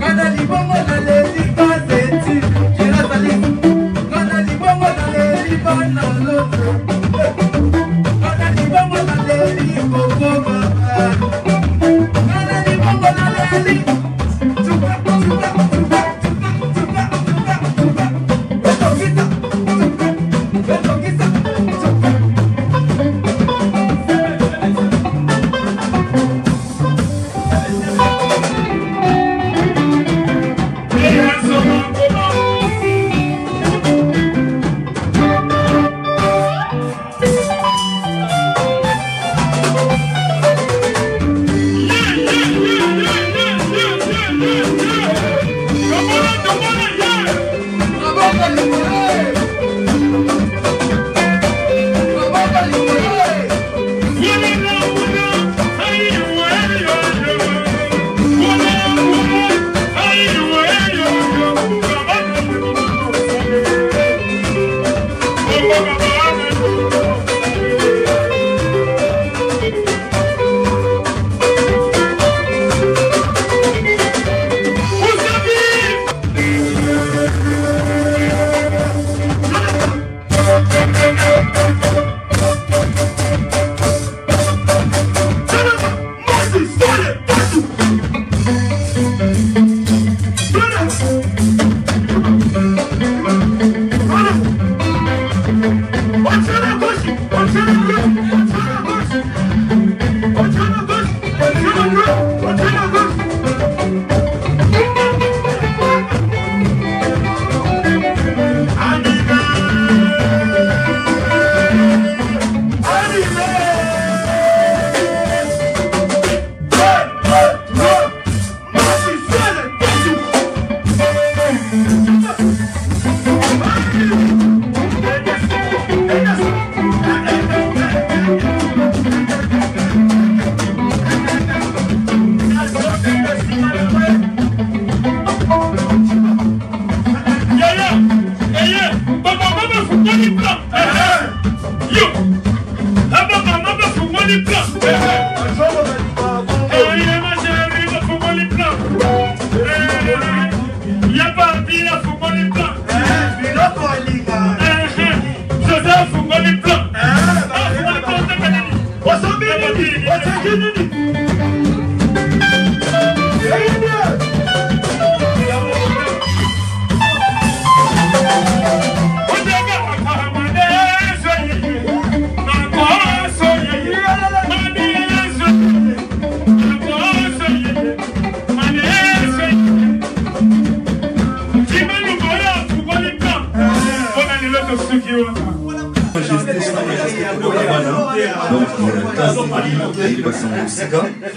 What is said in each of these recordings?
Canal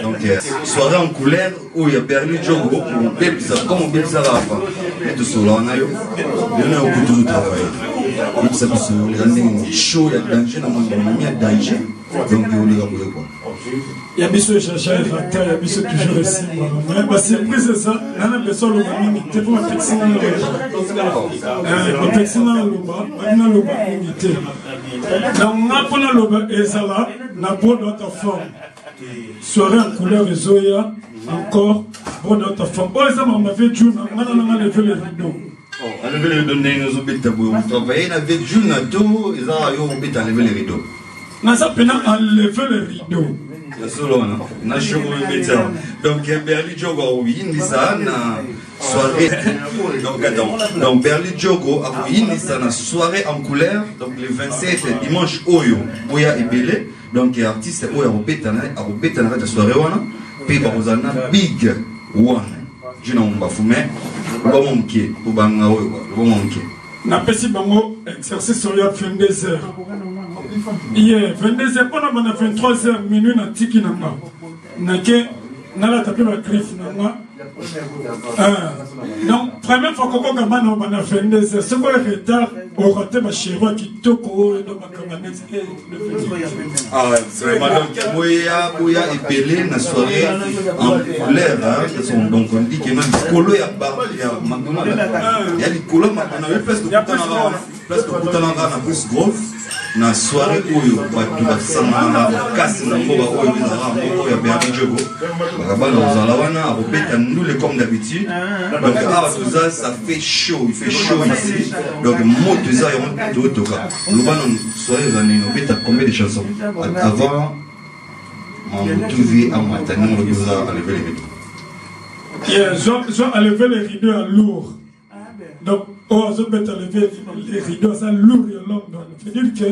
Donc, soirée en couleur où il y a Berli Djogo, comme on peut ça là, et tout cela, on a eu beaucoup de travail. Les chaud, il y a danger, il y a danger. Donc, il y a quoi. Il y a des chercheurs, il y a des toujours ici. La surprise, c'est ça. Il y a des personnes qui ont été pour la texte dans le la texte dans le bas, il y a l'unité. Donc, on a pour le bas, et ça là, on a pour d'autres formes. Soirée en couleur et Zoya, encore, pour d'autres formes. Oh, ça m'a fait June, on a levé les rideaux. On a levé les rideaux, on a travaillé avec June, tout, et ça, on a levé les rideaux. On a enlevé les rideaux. Donc, Berli Djogo a eu ça soirée. Donc, Berli Djogo a eu ça soirée en couleur. Donc, le 27 dimanche, Oyo, Boya et Belé. Donc, artiste Oyo a repété la soirée. Puis, Barozana Big One. Je n'ai pas fumé. Je n'ai pas manqué. Na pesi bango exercice sur la 22h. Hier 22h on a 23h minuit na tiki nanga. Nake na la tapé ma griffe nanga. Donc première fois qu'on commence on a 22h. Ce qu'on retard au raté ma chérie qui toko dans ma caméra. Ah ouais, vraiment donc Boya et Pelé na soirée en couleur donc on dit que même colo ya il y a des couleurs maintenant presque tout à l'heure plus gros na soirée où tu vas s'en casser na mboba oyo bizarre ya Berli Djogo bakabana uzala wana robeta nous comme d'habitude donc tout ça ça fait chaud il fait chaud ici donc moto ça y on toka le bana soirée za nino beta combien de chansons avant on trouvé à Matane on doit enlever les rideaux ils ont enlevé les rideaux à lourd. Donc, on va enlever les rideaux, ça lourd et long. Ça veut dire que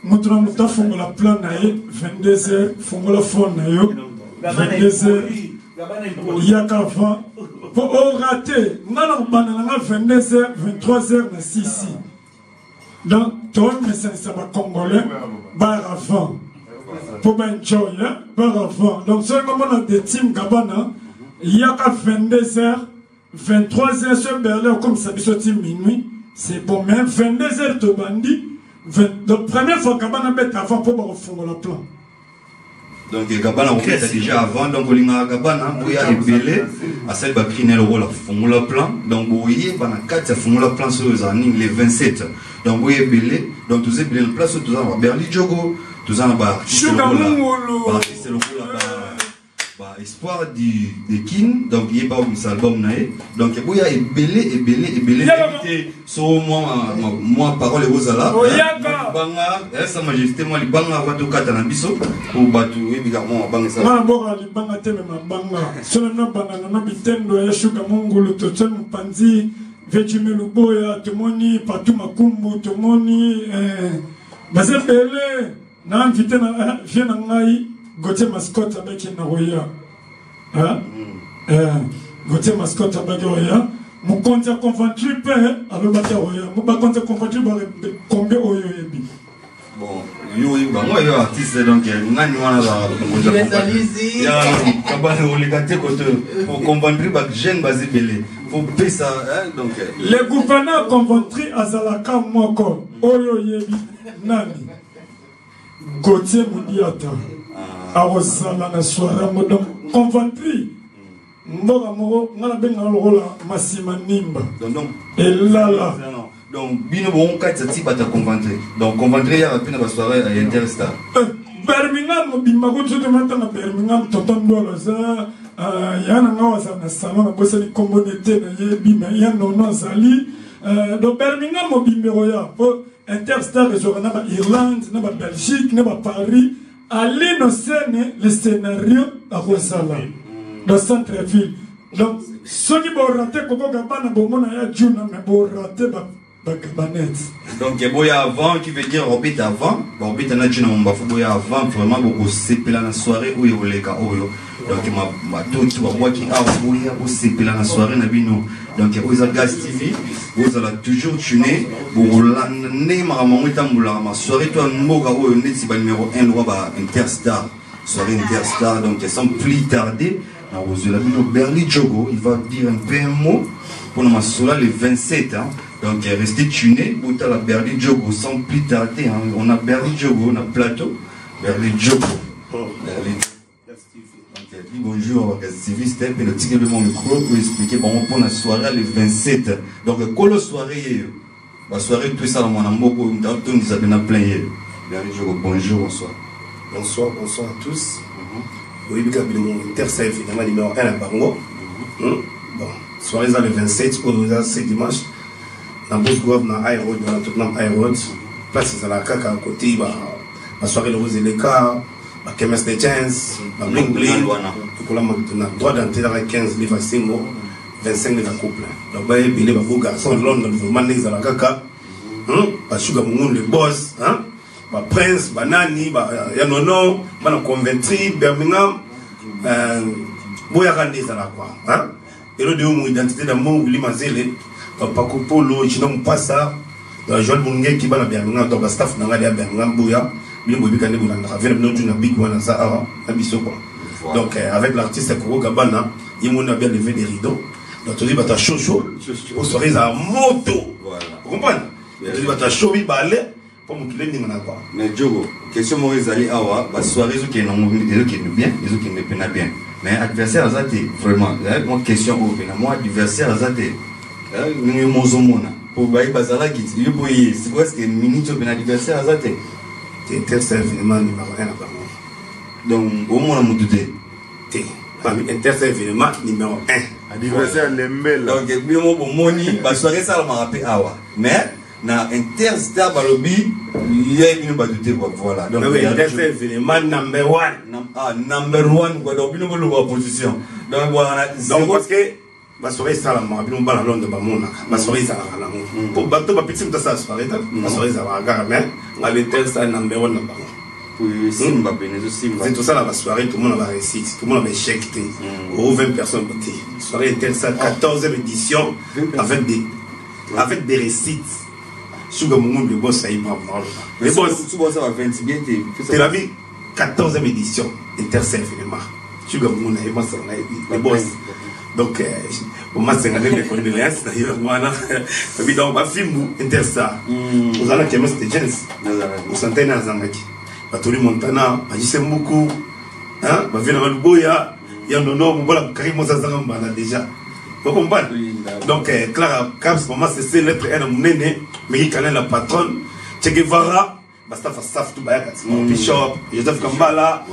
nous avons la plan 22h, nous avons la 22h, il y a qu'avant. Pour rater, nous avons 22h, 23h, 6. Donc, tout le monde est congolais, bar avant. Pour enjoy, bar avant. Donc, ce moment on a des teams Gabana, il y a qu'à 22h. 23h sur Berlin, comme ça, sorti minuit, c'est bon, même 22h de bandit. Donc, première fois, Gabana bête avant pour refaire le plan. Donc, Gabana, on fait déjà avant, donc, on a Gabana, Boya et Belé, à celle qui a créé le rôle, on le plan. Donc, Boya, on a 4 font le plan sur les 27. Donc, Boya et Belé, donc, tous les le place, tous les Berli Djogo, tous les c'est le rôle espoir de King, donc il n'y a pas un album donc il y a belé sur moi parole et aux ala banga sa majesté moi les banga va tout kata na biso pour batu évidemment banga ça moi bora li banga teme ma banga solo na banga na bitendo ya shuka mongolo to tsemu panzi vejime luboya tomoni patu makumbu tomoni baze belé na invité na vient ngai Gauthier mascotte avec Naroya. Gauthier mascotte avec Naroya. Mon compte a convaincu père avec Naroya. Mon compte a convaincu combien Oyo Ebi. Bon, moi, je suis artiste, donc il y a pour comprendre que jeune basé belé. Faut payer ça, donc. Le gouverneur convaincu à Zalaka Moko. Oyo Ebi. Nani. Gauthier Moudiata. Arosala na soirée modon conventri mboga moko ngala benga lokola masima nimba et là donc bino bon kati ti bata conventri donc conventri ya pina ba soirée à Interstar Birmingham bimba ko tsoto mata na Birmingham tonton ndolo za yana ngawa sa na salon na bosa ni commodité na ye bima ya nono zali donc Birmingham bimbero ya po Interstar réseau na ba Irlande na ba Belgique na ba Paris. Allez dans le scénario à Rosala, dans centre-ville. Donc, ceux qui vont rater, Coco Gabana, bon, on a Juna, mais vont rater Gabanette. Donc boya avant qui veut dire orbite avant orbite na jina mbafu boya avant vraiment beaucoup sepela na soirée où yoleka oyo donc ma tout qui va moi qui a boya au sepela na soirée na bino donc aux Gas TV vous allez toujours tuner pour l'année maman tambula ma soirée toi mboka oyo neti ba numéro 1 droit ba Interstar soirée Interstar donc sans plus tarder na vous la bino Berly Jogo il va dire un peu un mot pour ma soirée le 27 hein. Donc restez tunés, vous avez la Berly Jogo sans plus tarder. Hein. On a Berly Jogo, on a plateau, Berly Jogo. Dis bonjour à TV, c'était un petit peu mon micro pour expliquer pour la soirée le 27. Donc quand la soirée, tout ça, on a beaucoup de gens plein. Berly Jogo, bonjour, bonsoir. Bonsoir à tous. Oui, mon Interstar finalement numéro 1 à Bango. Bon, soirée le 27, c'est dimanche. Dans Boss Grove, dans High Road, dans Tottenham High Road, place à la caca à côté, la soirée de Rose et les cas, la Kemes de Chance, la Bling Bling, on a droit d'entrer dans 15 livres à single, 25 livres à couple. Donc, il y a des beaux garçons de Londres, ils vont maner à la caca, la Sugar Moon, le boss, la Prince, la Nani, la Yanono, la Conventry, Birmingham, Boya Randé, à la quoi. Et le deux mots identité d'amour, Willy Mazele. Paco Polo, Chinom Passa, Joël Mungé qui va à Birmingham, donc staff n'a pas à Birmingham, Bouya, bien Bobby Canebo, avec notre Big One Zahara, Abisso. Donc avec l'artiste Koro Gabana, il m'a bien levé des rideaux. Donc tu dis, bah t'as chaud, au soirée à moto. Vous comprenez? Tu dis, bah t'as chaud, oui, bah allez, pour me qu'il n'y en a pas. Mais Djogo, question Maurice Ali Awa, bah soirée, qui est bien, les autres qui ne peinent bien. Mais adversaire à Zate, vraiment, moi question au moi, adversaire à Zate. Nous mozomona pour bailler bazala qui c'est quoi ce que minute de l'anniversaire à Zate Interstar événement numéro 1 à Bango. Donc au moins on douté Interstar événement numéro 1 anniversaire l'embel donc bien mon moni ba soirée ça m'a rappelé awa mais na Interstar balobi il y a une ba douté quoi voilà donc Interstar événement number 1 number 1 quoi donc bien le position donc voilà donc parce que la soirée est à la main, on va à Londres, la soirée est à la main. Pour battre ma petite de sa soirée, la soirée est à la gare, mais à l'Interstar number 1 c'est tout ça la soirée, tout le monde va réussir, tout le monde va échecter. Au 20 personnes votées. Soirée Interstar 14e édition avec des récits. Sugar Moon, le boss, ça y va. Le boss, ça va 20 bien. C'est la vie 14e édition Interstar finalement. Sugar Moon, le boss. Donc, au moins, c'est des condoléances. D'ailleurs, donc, ma film Interstar. Vous allez qui est Jens. Vous sentez dans Zangaki. Batoli Montana, Agissé beaucoup. Hein, va venir à Boya. Il y a un nom, voilà, Karim Mozazanga déjà. Vous comprenez? Donc, Clara Caps, maman, c'est lettre N à mon aîné, mais il connaît la patronne. Che Guevara, Basta Fastaf, tout Bayakat. Bishop, Joseph Kambala.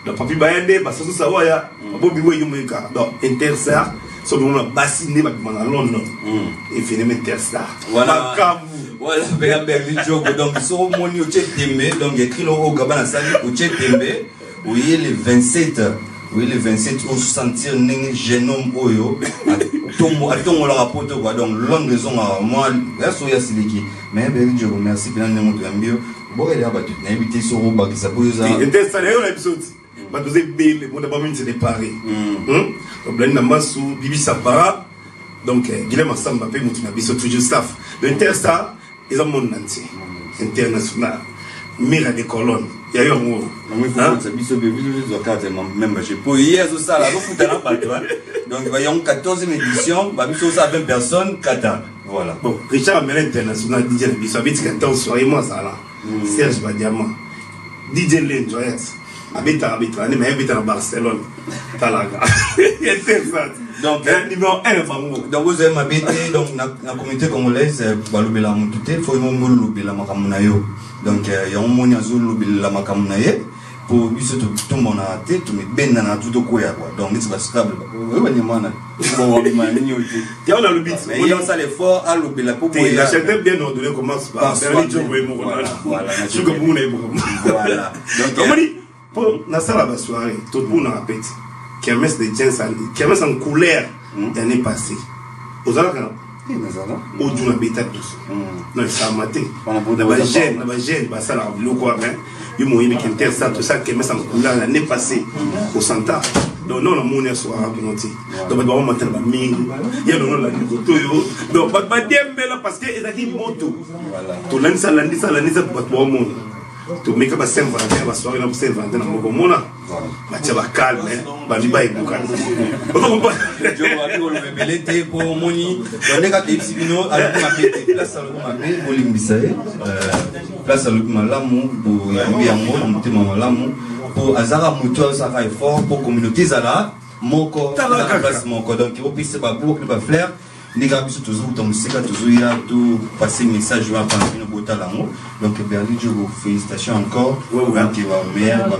Donc, Papi Bayende, Basso Sawaya, Bobby Wayumeka. Donc, Interstar, sur le moment bassiné, à Londres. Et finalement, Interstar. Voilà. Voilà, Berly Jogo. Donc, sur mon au Tchetembe, donc, écrit au Gabana Sali, au Tchetembe, oui, le 27. Oui, le 27, on se sentir un jeune homme oyo. À ton rapport, donc, longue raison à moi, là, soya siliki. Mais Berly Jogo, merci bien, nous avons bien. Bon, il y a battu, on a invité sur le bas qui s'appelle ça. Interstar, il y a un épisode. Bah, vous avez dit, le monde d'abord, c'est déparé. Donc, là, il y a sous Bibi Sapara. Donc, Guilhem Assamba, paye mon tunabiso, toujours staff. L'Interstar, ils ont mon entier. International. Mira des colonnes. Il y a eu un mot. Même, j'ai pas hier, ça, là, donc, il y a une 14e édition, bah, ça 20 personnes, Qatar. Voilà. Bon, Richard Amelin International, DJ Bisso, habite 14 soirées, moi, ça, là. Serge Badiama. DJ Lane, Joyette. Habite à Barcelone. Talaga. Donc, numéro 1, donc vous avez habité dans la communauté congolaise, Balubela Moutouté, il faut que la Makamunayo. Donc, il y a un monde qui la Makamunaye pour que tout le monde a été, tout le monde a tout le monde. Donc, c'est stable. Oui, il y a le but. Il y a ça l'effort à l'obéla pour pouvoir. La chaîne bien ordonnée commence par Berly Jogo et Mourona. Voilà. Donc, pour la salle à la soirée, tout le monde a répété. Kermesse de Jens, Kermesse en couleur l'année passée. Vous avez Audio na bêta tous. Non, ça a maté. La gêne, ça l'a vu quoi, hein. Il m'a dit qu'il était ça, tout ça, qui m'a semblé l'année passée au Santa. Donc, non, on est soir, donc, on va monter la mine. Il y a le donc, on va dire, parce que il a dit moto. Tout l'année, ça l'a dit, ça pour tout le monde. To make up a Saint-Valentin, va soirée dans Saint-Valentin, on va mona. Bah tu vas calme, bah tu vas écouter. Je vais me belete pour moni. On est gâté sibino avec ma bête. Place à l'eau ma bête, Olimbisae. Place à l'eau ma lamu pour yambi yango, monter ma lamu pour Azara Mutual ça va fort pour communauté Zala. Moko, la place moko donc il faut pisser pas pour que pas flair. Les gars, toujours dans le secteur, toujours il y a tout passer message à Pampino Botalango. Donc, Berlin, je vous félicitations encore. Donc, ma mère,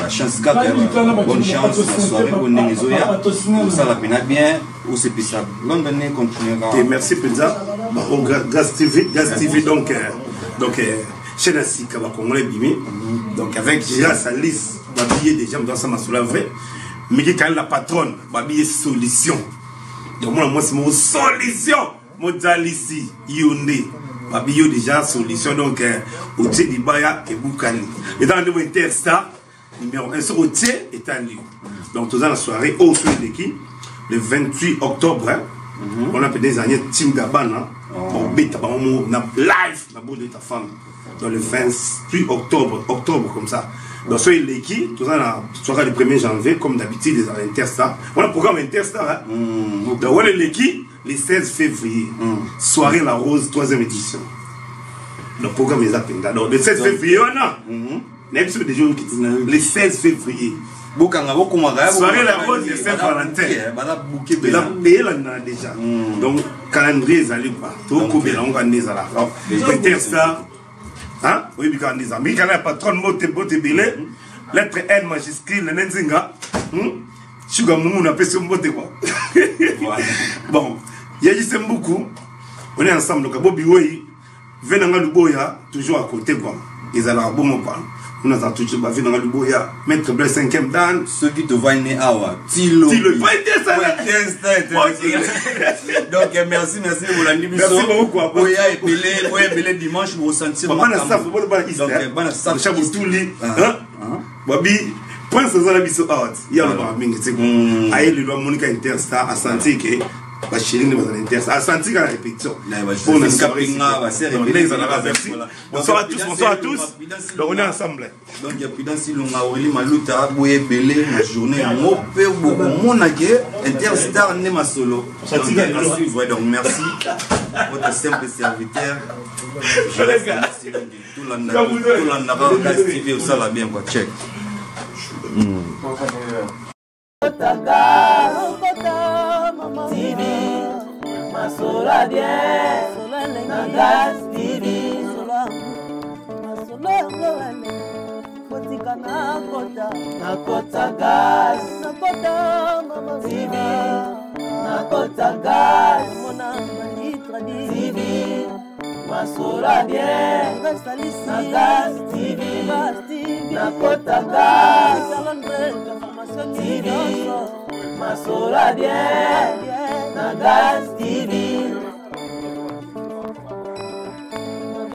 la chance 4, bonne chance, la soirée, bonne Nézoya. Ça la peine bien, ou c'est plus ça. Longue année continuera. Et merci, Pizza. Gaz TV, donc, chez Nassi, Congolais Bimi. Donc, avec déjà sa liste, Babillé déjà, dans sa massoula vrai. Mais qui est la patronne, Babillé Solution. Donc moi c'est mon solution. Moi ici, Yondé. Babio déjà solution donc au Tché Dibaya et Boukani. Et dans le Interstar, numéro 1 sur au Tché est en lieu. Donc tout ça la soirée au soir d'équipe, le 28 octobre, on a fait des années Team Gabana. On bête on live la boule de ta femme. Dans le 28 octobre comme ça. Donc, sur l'équipe, tout ça, la soirée du 1er janvier, comme d'habitude, les Interstar. On a le programme Interstar. Hein? Donc, on a l'équipe, le 16 février. Soirée La Rose, 3e édition. Le programme est appelé. Donc, le 16 février, on a. Le 16 février. Soirée La Rose, le Saint-Valentin. Il a payé là déjà. Donc, calendrier, ils allaient pas. Tout le monde a des Interstar. Hein? Oui, parce que mais quand la patronne mote belé, lettre N majuscule, le Nenzinga, Sugar Moumou n'a pas ce mot quoi. Bon, il y a juste beaucoup. On est ensemble, donc Bobby Way, venant à Luboya, toujours à côté quoi. Ils allaient à Bomopa. On a toujours bavé dans Luboya, mettre le 5e dan. Ceux qui te voient né awa. Tilo. Pas ça. Donc merci pour la nuit. Merci beaucoup. Oya épelé dimanche pour sentir. Donc bana ça chaque tout lit. Hein? Babi point ça la biso out. Il y a le barming c'est quoi. Aïe le doit Monica Interstar a senti que va chérir les bazar Interstar a senti qu'à répétition. Pour le capinga va serrer. Bonsoir à tous. Donc on est ensemble. Donc il y a plus dans si l'on a oublié maluta boye belé la journée en haut peu beaucoup mon agué Interstar n'est ma solo. Donc merci votre simple serviteur. Tout l'en Gaz TV ça la bien quoi check. TV Masola bien Gaz TV Nakota Gaz TV Nakota Gaz TV Masola bien Gaz TV Nakota Gaz TV Masola bien Gaz TV